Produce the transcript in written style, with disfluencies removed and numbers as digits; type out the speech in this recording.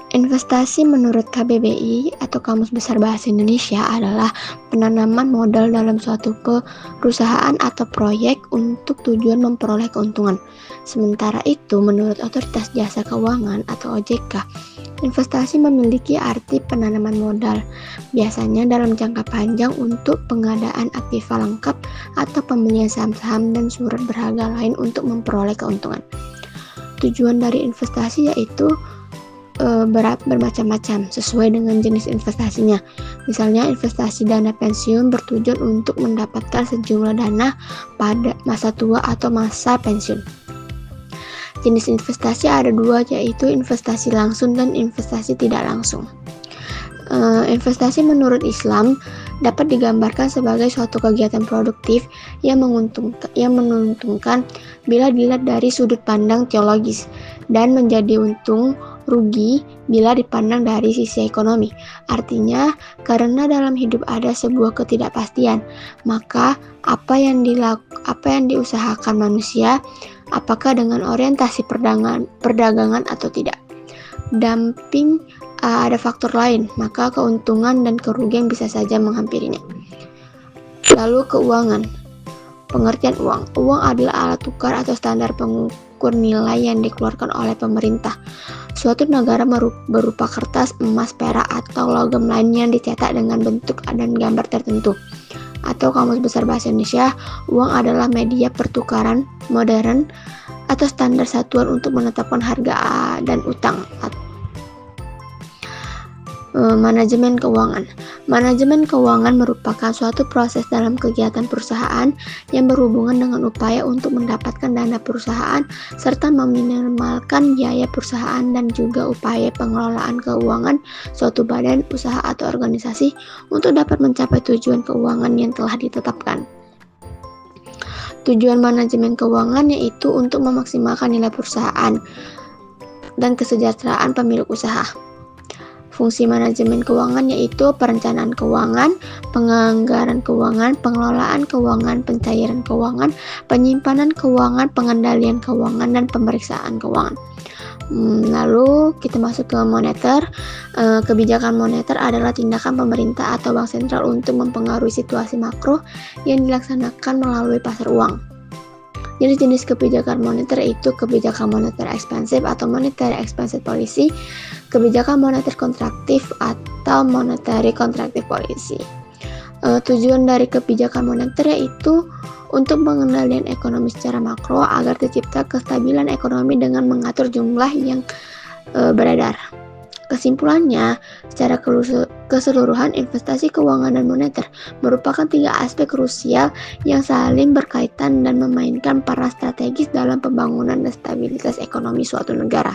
Investasi menurut KBBI atau Kamus Besar Bahasa Indonesia adalah penanaman modal dalam suatu perusahaan atau proyek untuk tujuan memperoleh keuntungan. Sementara itu, menurut Otoritas Jasa Keuangan atau OJK, investasi memiliki arti penanaman modal, biasanya dalam jangka panjang untuk pengadaan aktiva lengkap atau pembelian saham-saham dan surat berharga lain untuk memperoleh keuntungan. Tujuan dari investasi yaitu bermacam-macam sesuai dengan jenis investasinya. Misalnya investasi dana pensiun bertujuan untuk mendapatkan sejumlah dana pada masa tua atau masa pensiun. Jenis investasi ada dua, yaitu investasi langsung dan investasi tidak langsung. Investasi menurut Islam dapat digambarkan sebagai suatu kegiatan produktif yang menguntungkan bila dilihat dari sudut pandang teologis dan menjadi untung rugi bila dipandang dari sisi ekonomi. Artinya, karena dalam hidup ada sebuah ketidakpastian, maka apa yang diusahakan manusia, apakah dengan orientasi perdagangan atau tidak. Damping ada faktor lain, maka keuntungan dan kerugian bisa saja menghampirinya. Lalu keuangan. Pengertian uang. Uang adalah alat tukar atau standar pengukur nilai yang dikeluarkan oleh pemerintah. Suatu negara berupa kertas, emas, perak, atau logam lain yang dicetak dengan bentuk dan gambar tertentu. Atau Kamus Besar Bahasa Indonesia, uang adalah media pertukaran modern atau standar satuan untuk menetapkan harga dan utang. Manajemen keuangan. Manajemen keuangan merupakan suatu proses dalam kegiatan perusahaan yang berhubungan dengan upaya untuk mendapatkan dana perusahaan serta meminimalkan biaya perusahaan dan juga upaya pengelolaan keuangan suatu badan usaha atau organisasi untuk dapat mencapai tujuan keuangan yang telah ditetapkan. Tujuan manajemen keuangan yaitu untuk memaksimalkan nilai perusahaan dan kesejahteraan pemilik usaha. Fungsi manajemen keuangan yaitu perencanaan keuangan, penganggaran keuangan, pengelolaan keuangan, pencairan keuangan, penyimpanan keuangan, pengendalian keuangan, dan pemeriksaan keuangan. Lalu kita masuk ke moneter. Kebijakan moneter adalah tindakan pemerintah atau bank sentral untuk mempengaruhi situasi makro yang dilaksanakan melalui pasar uang. Jenis-jenis kebijakan moneter itu kebijakan moneter ekspansif atau monetary expansion policy, kebijakan moneter kontraktif atau monetary contractive policy. Tujuan dari kebijakan moneter yaitu untuk pengendalian ekonomi secara makro agar tercipta kestabilan ekonomi dengan mengatur jumlah yang beredar. Kesimpulannya, secara keseluruhan investasi keuangan dan moneter merupakan tiga aspek krusial yang saling berkaitan dan memainkan peran strategis dalam pembangunan dan stabilitas ekonomi suatu negara.